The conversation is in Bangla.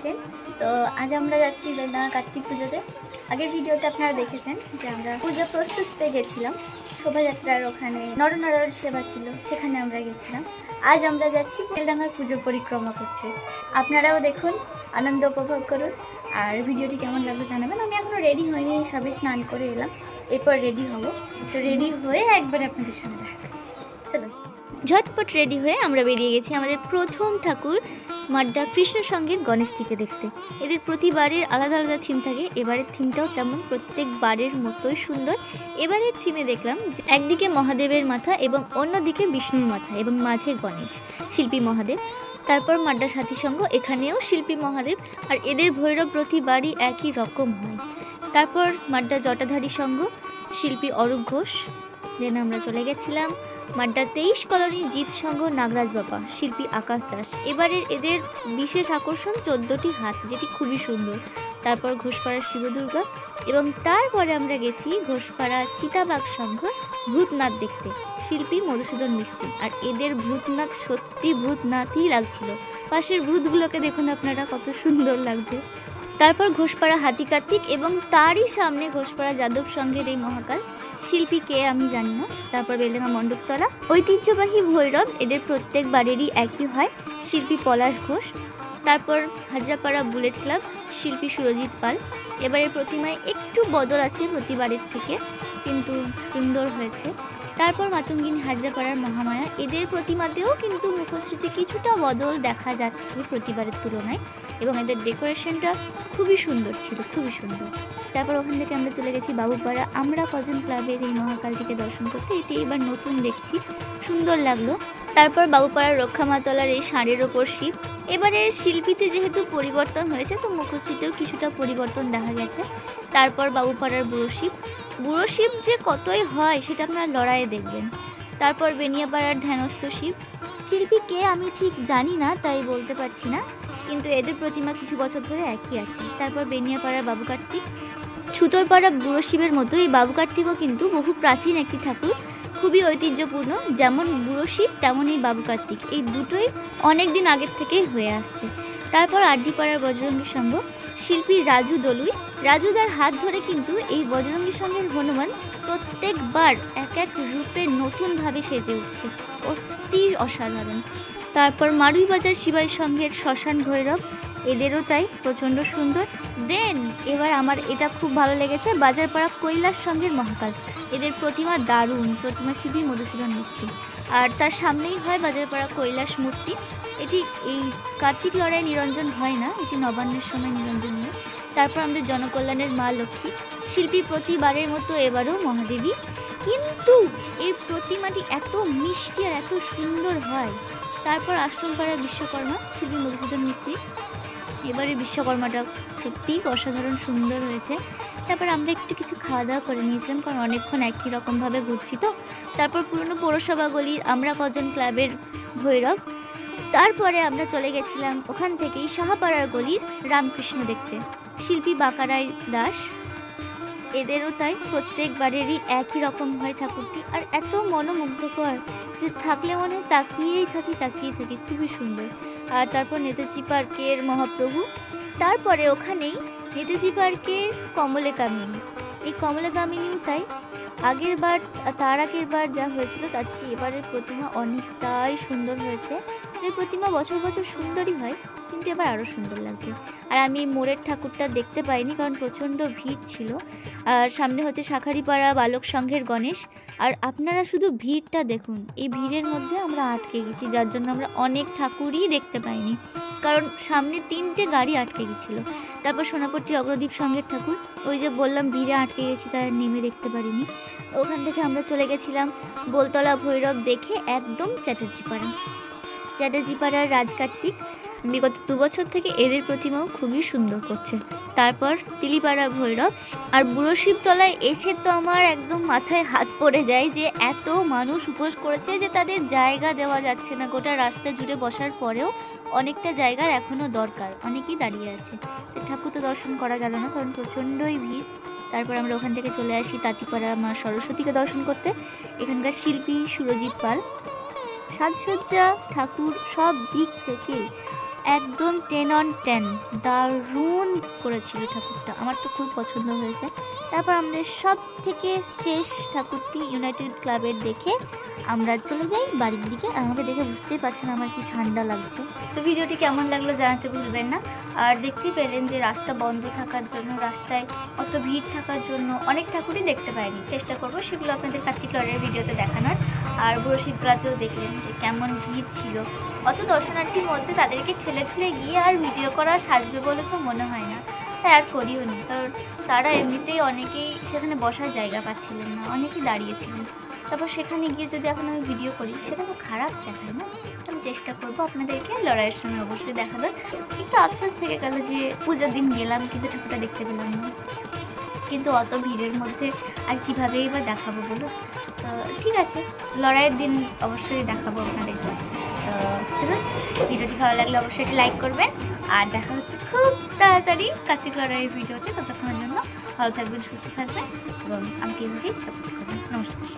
আছেন? তো আজ আমরা যাচ্ছি বেলডাঙা কার্তিক পুজোতে। আগের ভিডিওতে আপনারা দেখেছেন যে আমরা পুজো প্রস্তুতিতে গেছিলাম, শোভাযাত্রার ওখানে নরনারায়ণ সেবা ছিল, সেখানে আমরা গেছিলাম। আজ আমরা যাচ্ছি বেলডাঙার পুজো পরিক্রমা করতে। আপনারাও দেখুন, আনন্দ উপভোগ করুন, আর ভিডিওটি কেমন লাগলো জানাবেন। আমি এখনো রেডি হইনি, সবে স্নান করে এলাম, এরপর রেডি হব। তো রেডি হয়ে একবার আপনাদের সঙ্গে দেখা করছি। চলো, ঝটপট রেডি হয়ে আমরা বেরিয়ে গেছি আমাদের প্রথম ঠাকুর মাড্ডা কৃষ্ণ সঙ্গের গণেশটিকে দেখতে। এদের প্রতিবারের আলাদা আলাদা থিম থাকে, এবারের থিমটাও তেমন প্রত্যেকবারের মতোই সুন্দর। এবারের থিমে দেখলাম একদিকে মহাদেবের মাথা এবং অন্যদিকে বিষ্ণুর মাথা এবং মাঝে গণেশ, শিল্পী মহাদেব। তারপর মাড্ডা সাথী সঙ্গ, এখানেও শিল্পী মহাদেব, আর এদের ভৈরব প্রতিবারই একই রকম হয়। তারপর মাড্ডা জটাধারী সঙ্গ, শিল্পী অরূপ ঘোষ। দেন আমরা চলে গেছিলাম মাড্ডা 23 কলোনি জিৎ সংঘ নাগরাজ বাবা, শিল্পী আকাশ দাস। এবারের এদের বিশেষ আকর্ষণ 14টি হাত, যেটি খুবই সুন্দর। তারপর ঘোষপাড়া শিবদুর্গা, এবং তারপরে আমরা গেছি ঘোষপাড়া চিতাবাঘ সংঘ ভূতনাথ দেখতে, শিল্পী মধুসূদন মিস্ত্রি। আর এদের ভূতনাথ সত্যি ভূতনাথই লাগছিল। পাশের ভূতগুলোকে দেখুন আপনারা, কত সুন্দর লাগছে। তারপর ঘোষপাড়া হাতি কার্তিক, এবং তারই সামনে ঘোষপাড়া যাদব সংঘের এই মহাকাল, শিল্পী কে আমি জানি না। তারপর বেলডাঙা মণ্ডপতলা, ঐতিহ্যবাহী ভৈরব, এদের প্রত্যেকবারেরই একই হয়, শিল্পী পলাশ ঘোষ। তারপর হাজরাপাড়া বুলেট ক্লাব, শিল্পী সুরজিৎ পাল। এবারের প্রতিমায় একটু বদল আছে প্রতিবারের থেকে, কিন্তু সুন্দর হয়েছে। তারপর মাতঙ্গিনী হাজরাপাড়ার মহামায়া, এদের প্রতিমাতেও কিন্তু মুখশ্রীতে কিছুটা বদল দেখা যাচ্ছে প্রতিবারের তুলনায়, এবং এদের ডেকোরেশনটা খুবই সুন্দর ছিল, খুবই সুন্দর। তারপর ওখান থেকে আমরা চলে গেছি বাবুপাড়া আমরা কজন ক্লাবের এই মহাকালটিকে দর্শন করতে। এটি এবার নতুন দেখছি, সুন্দর লাগলো। তারপর বাবুপাড়ার রক্ষামাতলার এই ষাঁড়ের ওপর শিব। এবারে শিল্পীতে যেহেতু পরিবর্তন হয়েছে, তো মুখশ্রীতেও কিছুটা পরিবর্তন দেখা গেছে। তারপর বাবুপাড়ার বুড়ো শিব, বুড়ো শিব যে কতই হয় সেটা আপনারা লড়াইয়ে দেখবেন। তারপর বেনিয়াপাড়ার ধ্যানস্থ শিব, শিল্পী কে আমি ঠিক জানি না, তাই বলতে পারছি না, কিন্তু এদের প্রতিমা কিছু বছর ধরে একই আছে। তারপর বেনিয়াপাড়ার বাবু কার্তিক, ছুতরপাড়া বুড়ো শিবের মতো এই বাবু কার্তিকও কিন্তু বহু প্রাচীন একটি ঠাকুর, খুবই ঐতিহ্যপূর্ণ। যেমন বুড়ো শিব তেমনই বাবু কার্তিক, এই দুটোই অনেক দিন আগের থেকেই হয়ে আসছে। তারপর আরডিপাড়ার বজরঙ্গী সংঘ, শিল্পী রাজু দলুই। রাজুদার হাত ধরে কিন্তু এই বজরঙ্গী সংঘের হনুমান প্রত্যেকবার এক এক রূপে নতুনভাবে সেজে উঠছে, অতি অসাধারণ। তারপর মারুই বাজার শিবাই সংঘের শ্মশান ভৈরব, এদেরও তাই প্রচণ্ড সুন্দর। দেন এবার আমার এটা খুব ভালো লেগেছে, বাজারপাড়া কৈলাস সংঘের মহাকাল, এদের প্রতিমা দারুণ, প্রতিমা শিল্পী মধুসূদন মিস্ত্রি। আর তার সামনেই হয় বাজারপাড়া কৈলাস মূর্তি। এটি এই কার্তিক লড়াই নিরঞ্জন হয় না, এটি নবান্নের সময় নিরঞ্জন হয়। তারপর আমাদের জনকল্যাণের মা লক্ষ্মী, শিল্পী প্রতিবারের মতো এবারও মহাদেবী, কিন্তু এই প্রতিমাটি এত মিষ্টি আর এত সুন্দর হয়। তারপর আশ্রমপাড়া বিশ্বকর্মা, শিল্পী মধুসূদন মিস্ত্রি। এবারে বিশ্বকর্মাটা সত্যিই অসাধারণ সুন্দর হয়েছে। তারপর আমরা একটু কিছু খাওয়া দাওয়া করে নিয়েছিলাম, কারণ অনেকক্ষণ একই রকমভাবে ঘুরছি তো। তারপর পুরনো পৌরসভা গলির আমরা কজন ক্লাবের ভৈরব। তারপরে আমরা চলে গেছিলাম ওখান থেকেই সাহাপাড়ার গলির রামকৃষ্ণ দেখতে, শিল্পী বাঁকারাই দাস। এদেরও তাই প্রত্যেকবারেরই একই রকম হয় ঠাকুরটি, আর এত মনোমুগ্ধকর যে থাকলে মনে হয় তাকিয়েই থাকি, খুবই সুন্দর। আর তারপর নেতাজি পার্কের মহাপ্রভু, তারপরে ওখানেই নেতাজি পার্কের কমলে কামিনী, এই কমলে কামিনীও তাই আগের বার, তার আগের বার যা হয়েছিল তার চেয়ে এবারের প্রতিমা অনেকটাই সুন্দর হয়েছে। এই প্রতিমা বছর বছর সুন্দরই হয়, কিন্তু এবার আরও সুন্দর লাগছে। আর আমি মোড়ের ঠাকুরটা দেখতে পাইনি, কারণ প্রচণ্ড ভিড় ছিল। আর সামনে হচ্ছে শাঁখারিপাড়া বালক সংঘের গণেশ। আর আপনারা শুধু ভিড়টা দেখুন, এই ভিড়ের মধ্যে আমরা আটকে গেছি, যার জন্য আমরা অনেক ঠাকুরই দেখতে পাইনি, কারণ সামনে 3টে গাড়ি আটকে গেছিল। তারপর সোনাপট্টি অগ্রদীপ সংঘের ঠাকুর, ওই যে বললাম ভিড়ে আটকে গেছি, তাই নেমে দেখতে পারিনি। ওখান থেকে আমরা চলে গেছিলাম গোলতলা ভৈরব দেখে একদম চ্যাটার্জিপাড়ার রাজকার্তিক। বিগত 2 বছর থেকে এদের প্রতিমাও খুবই সুন্দর করছে। তারপর তিলিপাড়া ভৈরব। আর বুড়ো শিবতলায় এসে তো আমার একদম মাথায় হাত পড়ে যায় যে এত মানুষ উপোস করেছে যে তাদের জায়গা দেওয়া যাচ্ছে না। গোটা রাস্তা জুড়ে বসার পরেও অনেকটা জায়গার এখনও দরকার, অনেকেই দাঁড়িয়ে আছে। ঠাকুর তো দর্শন করা গেল না, কারণ প্রচণ্ডই ভিড়। তারপর আমরা ওখান থেকে চলে আসি তাঁতিপাড়া মা সরস্বতীকে দর্শন করতে। এখানকার শিল্পী সুরজিৎ পাল। সাজসজ্জা ঠাকুর সব দিক থেকে একদম 10 on 10, দারুণ করেছিল ঠাকুরটা, আমার তো খুব পছন্দ হয়েছে। তারপর আমাদের সব থেকে শেষ ঠাকুরটি ইউনাইটেড ক্লাবের দেখে আমরা চলে যাই বাড়ির দিকে। আর আমাকে দেখে বুঝতেই পারছেন আমার কি ঠান্ডা লাগছে। তো ভিডিওটি কেমন লাগলো জানাতে ভুলবেন না। আর দেখতেই পেলেন যে রাস্তা বন্ধ থাকার জন্য, রাস্তায় অত ভিড় থাকার জন্য অনেক ঠাকুরই দেখতে পাইনি। চেষ্টা করবো সেগুলো আপনাদের কার্তিক লড়াইয়ের ভিডিওতে দেখানোর। আর বুড়ো শীতলাতেও দেখলেন যে কেমন ভিড় ছিল। অত দর্শনার্থীর মধ্যে তাদেরকে ঠেলে ঠেলে গিয়ে আর ভিডিও করা সাজবে বলে তো মনে হয় না, তাই আর করিও নি। কারণ তারা এমনিতেই অনেকেই সেখানে বসার জায়গা পাচ্ছিলেন না, অনেকেই দাঁড়িয়েছিলেন। তারপর সেখানে গিয়ে যদি এখন আমি ভিডিও করি সেটা তো খারাপ দেখায় না। আমি চেষ্টা করবো আপনাদেরকে লড়াইয়ের সময় অবশ্যই দেখানোর। একটু আফসোস থেকে গেল যে পুজোর দিন গেলাম কিন্তু ঠাকুরটা দেখতে পেলাম না, কিন্তু অত ভিড়ের মধ্যে আর কীভাবেই বা দেখাবো বলো। তো ঠিক আছে, লড়াইয়ের দিন অবশ্যই দেখাবো আপনাদেরকে। তো চলুন, ভিডিওটি ভালো লাগলে অবশ্যই একটি লাইক করবেন। আর দেখা হচ্ছে খুব তাড়াতাড়ি কার্তিক লড়াইয়ের ভিডিওতে। ততক্ষণের জন্য ভালো থাকবেন, সুস্থ থাকবেন এবং আমাকে সাপোর্ট করবেন। নমস্কার।